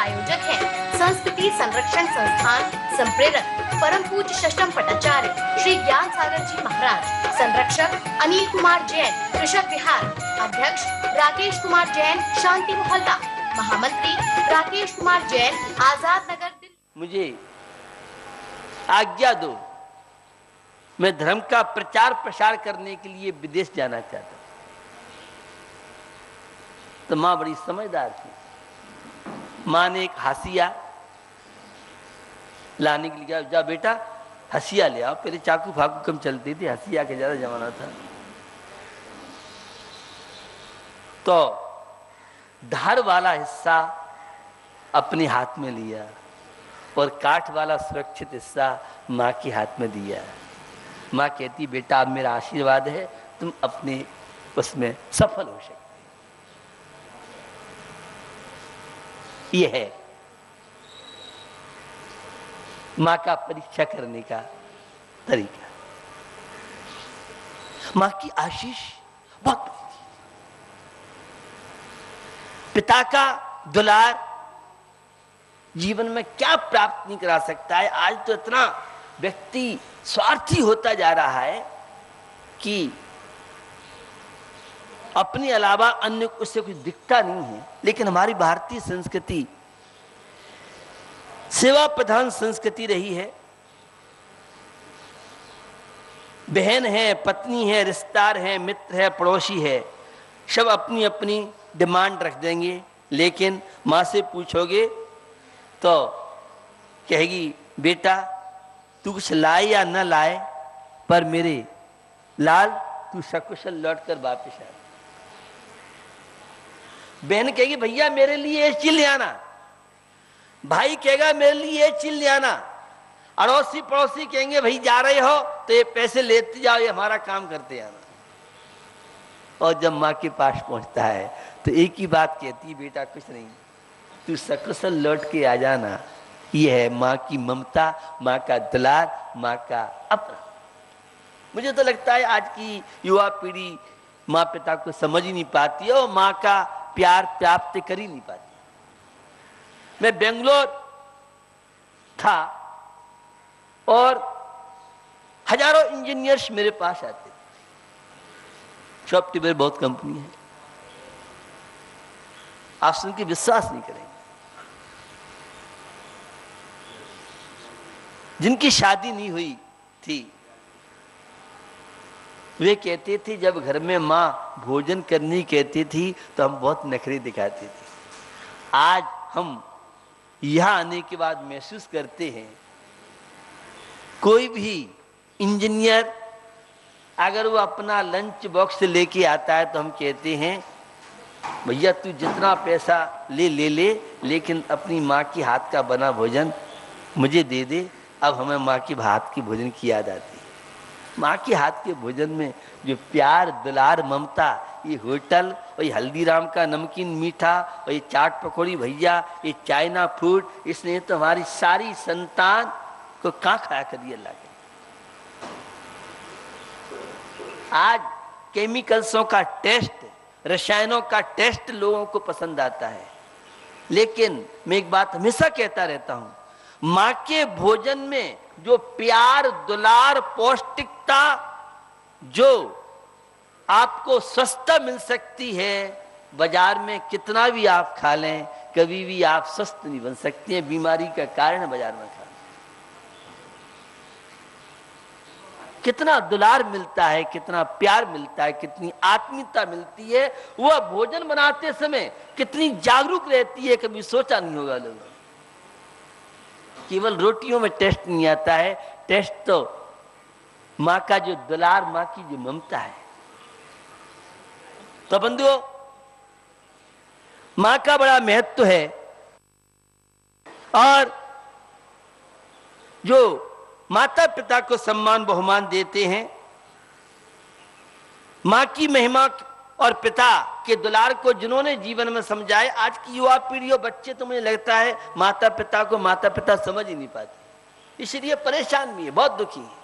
प्रायोजक हैं संस्कृति संरक्षण संस्थान संप्रेरक परम पूज्य षष्ठम पटाचार्य श्री ज्ञान सागर जी महाराज, संरक्षक अनिल कुमार जैन, कृषक विहार, अध्यक्ष राकेश कुमार जैन, शांति मोहल्ला, महामंत्री राकेश कुमार जैन, आजाद नगर दिल्ली। मुझे आज्ञा दो, मैं धर्म का प्रचार प्रसार करने के लिए विदेश जाना चाहता हूं। तो माँ बड़ी समझदार थी। माँ ने एक हसिया लाने के लिए कहा, जा बेटा हसिया ले आओ। पहले चाकू फाकू कम चलती थी, हसिया का ज्यादा जमाना था। तो धार वाला हिस्सा अपने हाथ में लिया और काठ वाला सुरक्षित हिस्सा माँ के हाथ में दिया। माँ कहती, बेटा अब मेरा आशीर्वाद है, तुम अपने उसमें सफल हो सकते। यह है माँ का परीक्षा करने का तरीका। माँ की आशीष बहुत बड़ी थी। पिता का दुलार जीवन में क्या प्राप्त नहीं करा सकता है। आज तो इतना व्यक्ति स्वार्थी होता जा रहा है कि अपने अलावा अन्य उससे कुछ दिखता नहीं है। लेकिन हमारी भारतीय संस्कृति सेवा प्रधान संस्कृति रही है। बहन है, पत्नी है, रिश्तेदार है, मित्र है, पड़ोसी है, सब अपनी अपनी डिमांड रख देंगे। लेकिन माँ से पूछोगे तो कहेगी, बेटा तू कुछ लाए या न लाए, पर मेरे लाल तू सकुशल लौट कर वापिस आ। बहन कहेगी, भैया मेरे लिए ये चीज ले आना। भाई कहेगा, मेरे लिए ये चीज ले आना। अड़ोसी पड़ोसी कहेंगे, भाई जा रहे हो तो ये पैसे लेते जाओ, ये हमारा काम करते आना। और जब माँ के पास पहुंचता है तो एक ही बात कहती, बेटा कुछ नहीं, तू सकुशल लौट के आ जाना। ये है माँ की ममता, माँ का दुलार, माँ का अपना। मुझे तो लगता है आज की युवा पीढ़ी माँ पिता को समझ ही नहीं पाती है और माँ का प्यार प्राप्त कर ही नहीं पाती। मैं बेंगलोर था और हजारों इंजीनियर्स मेरे पास आते थे। सॉफ्टवेयर बहुत कंपनी है, आप सुन के विश्वास नहीं करेंगे। जिनकी शादी नहीं हुई थी वे कहते थे, जब घर में माँ भोजन करनी कहती थी तो हम बहुत नखरे दिखाते थे। आज हम यहां आने के बाद महसूस करते हैं, कोई भी इंजीनियर अगर वो अपना लंच बॉक्स लेके आता है तो हम कहते हैं, भैया तू जितना पैसा ले ले, लेकिन अपनी माँ की हाथ का बना भोजन मुझे दे दे। अब हमें माँ की हाथ की भोजन की याद आती है। माँ के हाथ के भोजन में जो प्यार, दुलार, ममता, ये होटल और ये हल्दीराम का नमकीन मीठा और ये चाट पकौड़ी भैया, ये चाइना फूड, इसने तो हमारी सारी संतान को कहाँ खाया कर दिया अल्लाह के। आज केमिकल्सों का टेस्ट, रसायनों का टेस्ट लोगों को पसंद आता है। लेकिन मैं एक बात हमेशा कहता रहता हूं, माँ के भोजन में जो प्यार, दुलार, पौष्टिकता जो आपको सस्ता मिल सकती है, बाजार में कितना भी आप खा लें कभी भी आप स्वस्थ नहीं बन सकते हैं। बीमारी का कारण बाजार में खा। कितना दुलार मिलता है, कितना प्यार मिलता है, कितनी आत्मीयता मिलती है। वह भोजन बनाते समय कितनी जागरूक रहती है, कभी सोचा नहीं होगा लोगों। केवल रोटियों में टेस्ट नहीं आता है, टेस्ट तो माँ का जो दुलार, माँ की जो ममता है। तो बंधुओं, माँ का बड़ा महत्व है। और जो माता पिता को सम्मान बहुमान देते हैं, माँ की महिमा और पिता के दुलार को जिन्होंने जीवन में समझाए, आज की युवा पीढ़ी और बच्चे तो मुझे लगता है माता पिता को माता पिता समझ ही नहीं पाते, इसलिए परेशान भी है, बहुत दुखी है।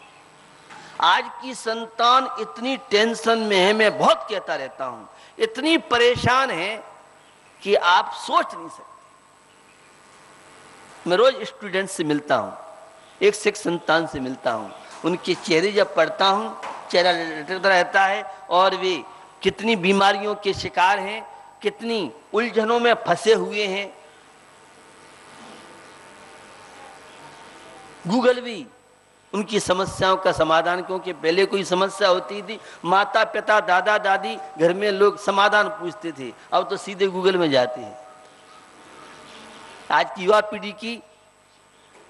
आज की संतान इतनी टेंशन में है, मैं बहुत कहता रहता हूं, इतनी परेशान है कि आप सोच नहीं सकते। मैं रोज स्टूडेंट से मिलता हूँ, एक से एक संतान से मिलता हूँ, उनके चेहरे जब पढ़ता हूँ चेहरा लटकता रहता है और वे कितनी बीमारियों के शिकार हैं, कितनी उलझनों में फंसे हुए हैं। गूगल भी उनकी समस्याओं का समाधान, क्योंकि पहले कोई समस्या होती थी माता पिता दादा दादी घर में लोग समाधान पूछते थे, अब तो सीधे गूगल में जाते हैं। आज की युवा पीढ़ी की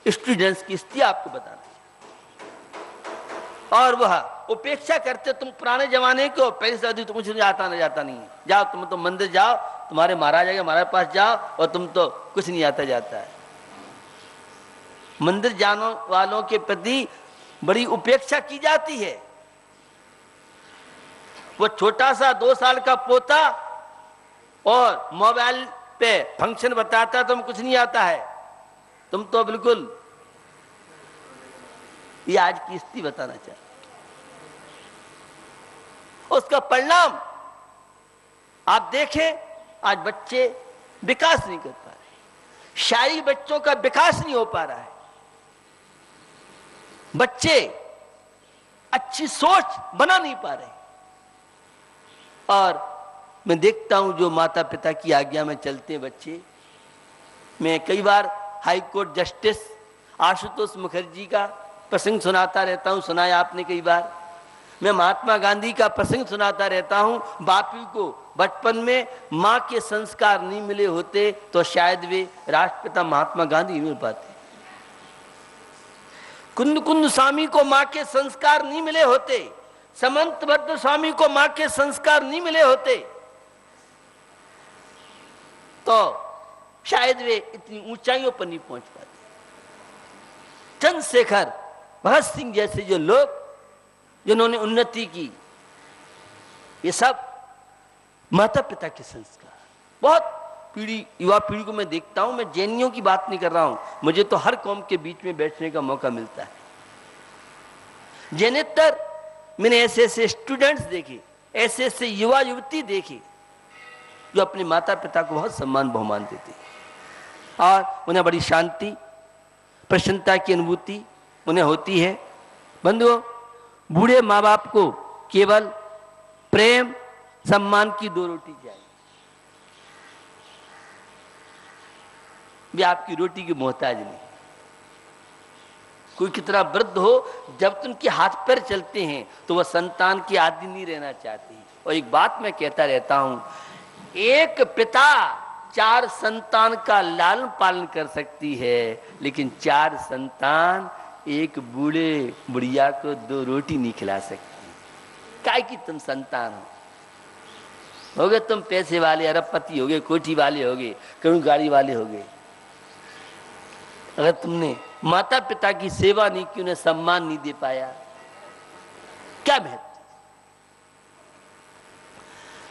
स्टूडेंट्स की स्थिति आपको बताना और वह उपेक्षा करते तुम पुराने जमाने को, पहले से तो कुछ आता नहीं जाता नहीं है, जाओ तुम तो मंदिर जाओ, तुम्हारे महाराज आएगा महाराज पास जाओ और तुम तो कुछ नहीं आता जाता है। मंदिर जाने वालों के प्रति बड़ी उपेक्षा की जाती है। वो छोटा सा 2 साल का पोता और मोबाइल पे फंक्शन बताता तुम कुछ नहीं आता है, तुम तो बिल्कुल, ये आज की स्थिति बताना चाहते। उसका परिणाम आप देखें, आज बच्चे विकास नहीं कर पा रहे, शारीरिक बच्चों का विकास नहीं हो पा रहा है, बच्चे अच्छी सोच बना नहीं पा रहे। और मैं देखता हूं जो माता पिता की आज्ञा में चलते हैं बच्चे, मैं कई बार high court justice Ashutosh Mukherjee का प्रसंग सुनाता रहता हूं, सुनाया आपने कई बार। मैं महात्मा गांधी का प्रसंग सुनाता रहता हूं। बापू को बचपन में मां के संस्कार नहीं मिले होते तो शायद वे राष्ट्रपिता महात्मा गांधी नहीं मिल पाते। कुंद कुंद स्वामी को मां के संस्कार नहीं मिले होते, समंत भद्र स्वामी को मां के संस्कार नहीं मिले होते तो शायद वे इतनी ऊंचाइयों पर नहीं पहुंच पाते। चंद्रशेखर भगत सिंह जैसे जो लोग जिन्होंने उन्नति की, ये सब माता पिता के संस्कार। बहुत पीढ़ी, युवा पीढ़ी को मैं देखता हूं, मैं जैनियों की बात नहीं कर रहा हूं, मुझे तो हर कौम के बीच में बैठने का मौका मिलता है। जैनेतर मैंने ऐसे ऐसे स्टूडेंट्स देखे, ऐसे ऐसे युवा युवती देखे जो अपने माता पिता को बहुत सम्मान बहुमान देते और उन्हें बड़ी शांति प्रसन्नता की अनुभूति उन्हें होती है। बंधुओं, बूढ़े माँ बाप को केवल प्रेम सम्मान की 2 रोटी चाहिए। वे आपकी रोटी की मोहताज नहीं। कोई कितना वृद्ध हो, जब उनके हाथ पैर चलते हैं तो वह संतान की आदि नहीं रहना चाहती। और एक बात मैं कहता रहता हूं, एक पिता 4 संतान का लालन पालन कर सकती है, लेकिन 4 संतान एक बूढ़े बुढ़िया को 2 रोटी नहीं खिला सकती। काय की तुम संतान हो गए, तुम पैसे वाले अरबपति हो गए, कोठी वाले हो गए, करोड़ गाड़ी वाले हो गए, अगर तुमने माता पिता की सेवा नहीं की, उन्हें सम्मान नहीं दे पाया, क्या महत्व?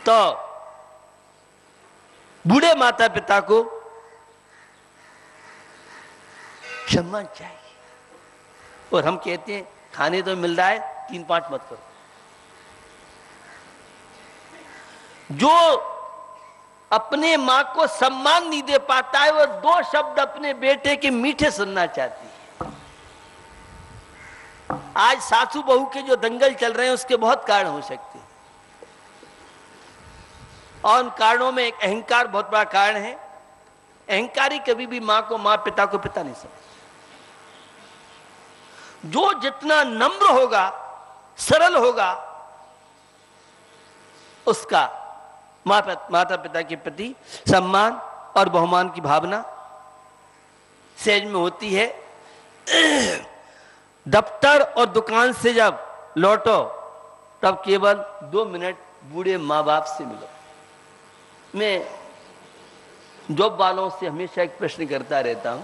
तो बूढ़े माता पिता को सम्मान चाहिए। और हम कहते हैं खाने तो मिल रहा है, 3-5 मत करो। जो अपने मां को सम्मान नहीं दे पाता है, वो 2 शब्द अपने बेटे के मीठे सुनना चाहती है। आज सासू बहू के जो दंगल चल रहे हैं उसके बहुत कारण हो सकते हैं और उन कारणों में एक अहंकार बहुत बड़ा कारण है। अहंकारी कभी भी मां को मां, पिता को पिता नहीं समझ। जो जितना नम्र होगा, सरल होगा, उसका माता पिता के प्रति सम्मान और बहुमान की भावना सहज में होती है। दफ्तर और दुकान से जब लौटो तब केवल 2 मिनट बूढ़े माँ बाप से मिलो। मैं जॉब वालों से हमेशा एक प्रश्न करता रहता हूं,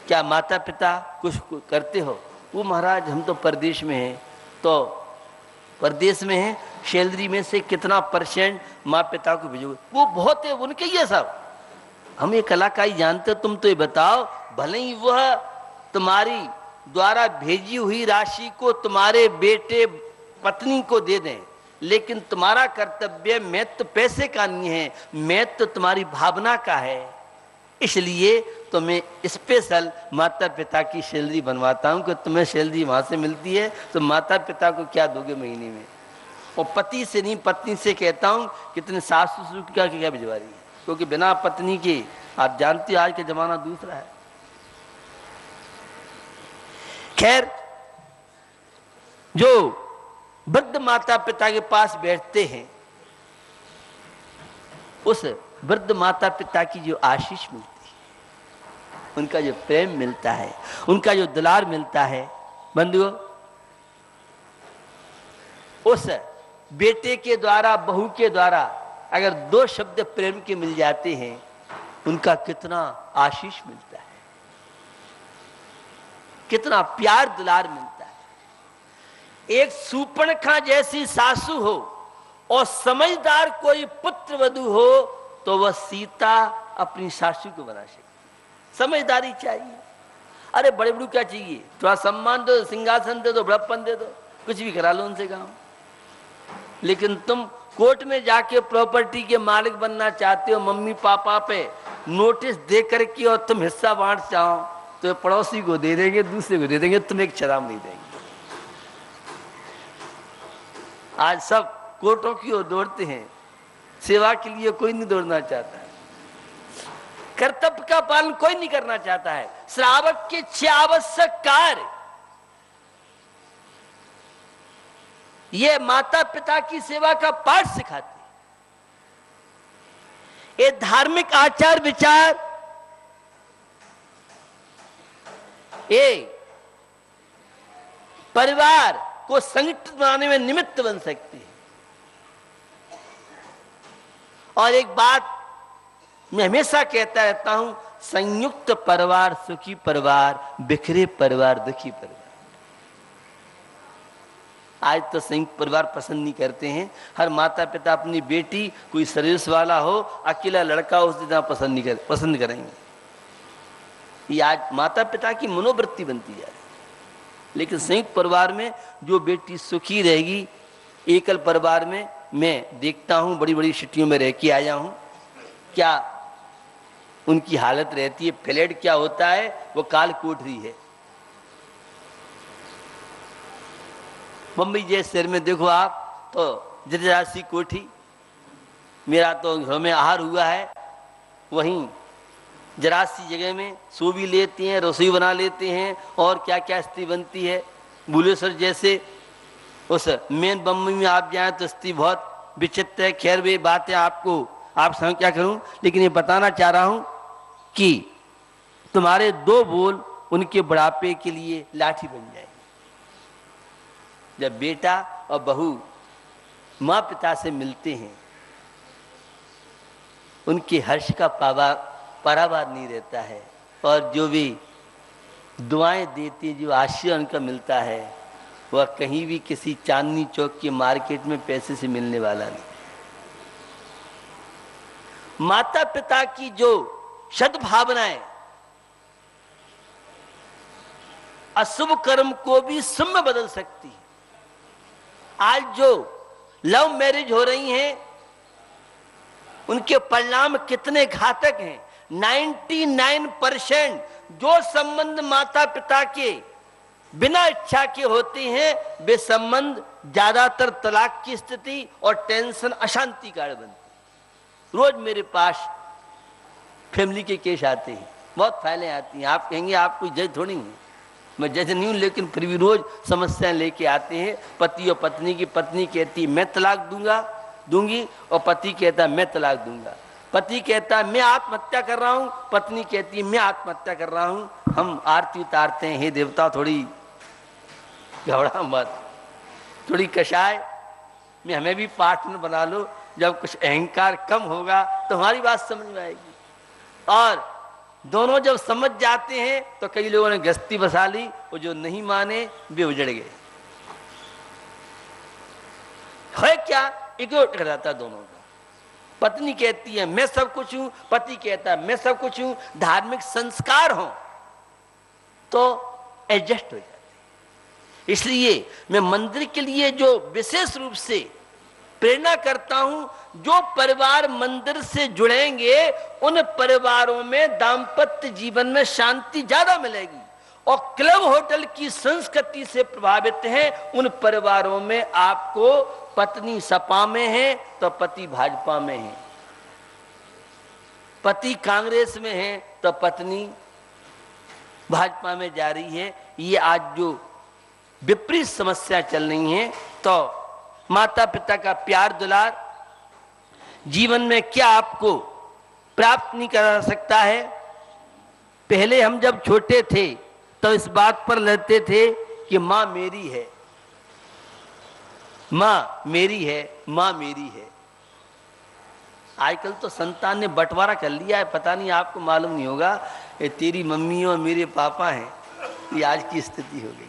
क्या माता पिता कुछ करते हो? वो महाराज हम तो परदेश में हैं। तो परदेश में हैं, सैलरी में से कितना % माँ पिता को भेजोगे? वो बहुत है, उनके ही है सब। हम ये कलाकारी जानते, तुम तो ये बताओ, भले ही वह तुम्हारी द्वारा भेजी हुई राशि को तुम्हारे बेटे पत्नी को दे दें, लेकिन तुम्हारा कर्तव्य महत्व पैसे का नहीं है, महत्व तुम्हारी भावना का है। इसलिए तो मैं स्पेशल माता पिता की सैलरी बनवाता हूं कि तुम्हें सैलरी वहां से मिलती है तो माता पिता को क्या दोगे महीने में। और पति से नहीं, पत्नी से कहता हूं कितने सास ससुर क्या क्या भिजवा रही है, क्योंकि बिना पत्नी के आप जानते हो आज का जमाना दूसरा है। खैर, जो वृद्ध माता पिता के पास बैठते हैं, उस वृद्ध माता पिता की जो आशीष मिलती है, उनका जो प्रेम मिलता है, उनका जो दुलार मिलता है, बंधुओं, उस बेटे के द्वारा, बहू के द्वारा अगर 2 शब्द प्रेम के मिल जाते हैं, उनका कितना आशीष मिलता है, कितना प्यार दुलार मिलता है। एक सूर्पणखा जैसी सासू हो और समझदार कोई पुत्र वधू हो तो वह सीता अपनी सासू को बना सकती। समझदारी चाहिए। अरे बड़े बड़ू क्या चाहिए, थोड़ा सम्मान दो, सिंहासन दे दो, बड़प्पन दे दो, कुछ भी करा लो उनसे काम। लेकिन तुम कोर्ट में जाके प्रॉपर्टी के मालिक बनना चाहते हो, मम्मी पापा पे नोटिस दे करके, और तुम हिस्सा बांट चाहो तो पड़ोसी को दे देंगे, दूसरे को दे देंगे, तुम एक शराब नहीं देंगे। आज सब कोर्टों की ओर दौड़ते हैं, सेवा के लिए कोई नहीं दौड़ना चाहता है, कर्तव्य का पालन कोई नहीं करना चाहता है। श्रावक के 6 आवश्यक कार्य ये माता पिता की सेवा का पाठ सिखाते हैं। ये धार्मिक आचार विचार, ये परिवार को संगठित बनाने में निमित्त बन सकती है। और एक बात मैं हमेशा कहता रहता हूं, संयुक्त परिवार सुखी परिवार, बिखरे परिवार दुखी परिवार। आज तो संयुक्त परिवार पसंद नहीं करते हैं। हर माता पिता अपनी बेटी कोई सर्विस वाला हो, अकेला लड़का उस दिन पसंद करेंगे। ये आज माता पिता की मनोवृत्ति बनती जा रही है। लेकिन संयुक्त परिवार में जो बेटी सुखी रहेगी, एकल परिवार में मैं देखता हूं, बड़ी बड़ी सिटियों में रह के आया हूं, क्या उनकी हालत रहती है। फ्लैट क्या होता है, वो काल कोठरी है। मुंबई जैसे शहर में देखो आप तो जरा सी कोठी। मेरा तो घर में आहार हुआ है, वहीं जरा सी जगह में सो भी लेते हैं, रसोई बना लेते हैं, और क्या क्या स्थिति बनती है। बुलेश्वर जैसे उस मेन बम्बई में आप जाएं तो स्थिति बहुत विचित्र है। खैर वे बातें आपको आप समझ क्या करूं, लेकिन ये बताना चाह रहा हूं कि तुम्हारे 2 बोल उनके बुढ़ापे के लिए लाठी बन जाएंगे। जब बेटा और बहू माँ पिता से मिलते हैं, उनके हर्ष का पारावार नहीं रहता है, और जो भी दुआएं देती, जो आशीर्वाद उनका मिलता है, वह कहीं भी किसी चांदनी चौक के मार्केट में पैसे से मिलने वाला नहीं। माता पिता की जो सद्भावनाएं अशुभ कर्म को भी शुभ में बदल सकती है। आज जो लव मैरिज हो रही हैं, उनके परिणाम कितने घातक हैं। 99% जो संबंध माता पिता के बिना इच्छा के होते हैं, वे संबंध ज्यादातर तलाक की स्थिति और टेंशन, अशांति कारण बनते हैं। रोज मेरे पास फैमिली के केस आते हैं, बहुत फाइलें आती हैं। आप कहेंगे आप कोई जज थोड़ी हूं, मैं जज नहीं हूं, लेकिन फिर भी रोज समस्याएं लेके आते हैं। पति और पत्नी की, पत्नी कहती मैं तलाक दूंगी, और पति कहता मैं तलाक दूंगा। पति कहता मैं आत्महत्या कर रहा हूं, पत्नी कहती मैं आत्महत्या कर रहा हूं। हम आरती उतारते हैं, हे देवता थोड़ी घबरा मत, थोड़ी कषाय में हमें भी पार्टनर बना लो। जब कुछ अहंकार कम होगा तो हमारी बात समझ में आएगी। और दोनों जब समझ जाते हैं तो कई लोगों ने गस्ती बसा ली, और जो नहीं माने वे उजड़ गए। है क्या, इगो टक जाता दोनों का। पत्नी कहती है मैं सब कुछ हूं, पति कहता है मैं सब कुछ हूं। धार्मिक संस्कार हो तो एडजस्ट हो जाते। इसलिए मैं मंदिर के लिए जो विशेष रूप से प्रेरणा करता हूं, जो परिवार मंदिर से जुड़ेंगे उन परिवारों में दाम्पत्य जीवन में शांति ज्यादा मिलेगी, और क्लब होटल की संस्कृति से प्रभावित हैं उन परिवारों में आपको पत्नी सपा में है तो पति भाजपा में है, पति कांग्रेस में है तो पत्नी भाजपा में जा रही है। ये आज जो विपरीत समस्या चल रही है, तो माता पिता का प्यार दुलार जीवन में क्या आपको प्राप्त नहीं करा सकता है। पहले हम जब छोटे थे तो इस बात पर लड़ते थे कि मां मेरी है, मां मेरी है, मां मेरी है। आजकल तो संतान ने बंटवारा कर लिया है, पता नहीं आपको मालूम नहीं होगा, ये तेरी मम्मी और मेरे पापा हैं, ये आज की स्थिति हो गई।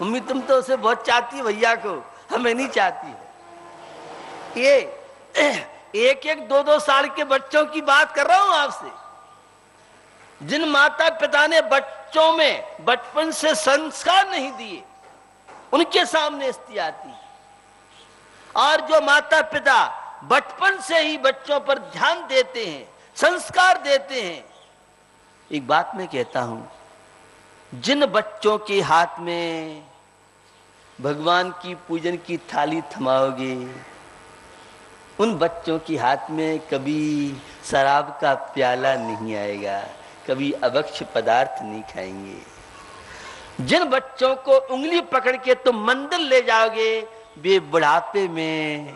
मम्मी तुम तो उसे बहुत चाहती है, भैया को, हमें नहीं चाहती है। ये एक एक दो दो साल के बच्चों की बात कर रहा हूं आपसे, जिन माता पिता ने बच्चों में बचपन से संस्कार नहीं दिए, उनके सामने स्थिति आती है। और जो माता पिता बचपन से ही बच्चों पर ध्यान देते हैं, संस्कार देते हैं, एक बात मैं कहता हूं, जिन बच्चों के हाथ में भगवान की पूजन की थाली थमाओगे, उन बच्चों के हाथ में कभी शराब का प्याला नहीं आएगा, कभी अभक्ष पदार्थ नहीं खाएंगे। जिन बच्चों को उंगली पकड़ के तुम मंदिर ले जाओगे, वे बुढ़ापे में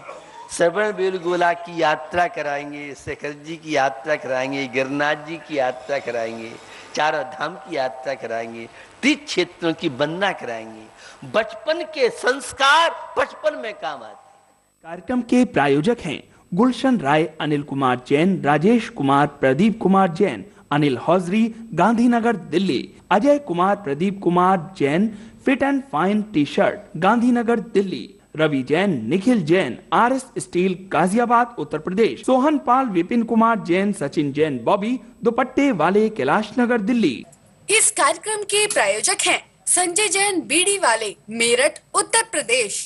श्रवण बेलगोला की यात्रा कराएंगे, शेखर जी की यात्रा कराएंगे, गिरनाथ जी की यात्रा कराएंगे, चारों धाम की यात्रा कराएंगे, तीर्थ क्षेत्रों की वंदना कराएंगे। बचपन के संस्कार बचपन में काम आते। कार्यक्रम के प्रायोजक हैं Gulshan Rai, Anil Kumar Jain, Rajesh Kumar, Pradeep Kumar Jain, Anil hosiery, Gandhinagar Delhi, Ajay Kumar, Pradeep Kumar Jain, fit and fine T shirt, Gandhinagar Delhi, Ravi Jain, Nikhil Jain, RS steel, Ghaziabad Uttar Pradesh, Sohan Pal, Vipin Kumar Jain, Sachin Jain, Bobby, दुपट्टे वाले, कैलाश नगर दिल्ली। इस कार्यक्रम के प्रायोजक हैं संजय जैन, बीड़ी वाले, मेरठ उत्तर प्रदेश।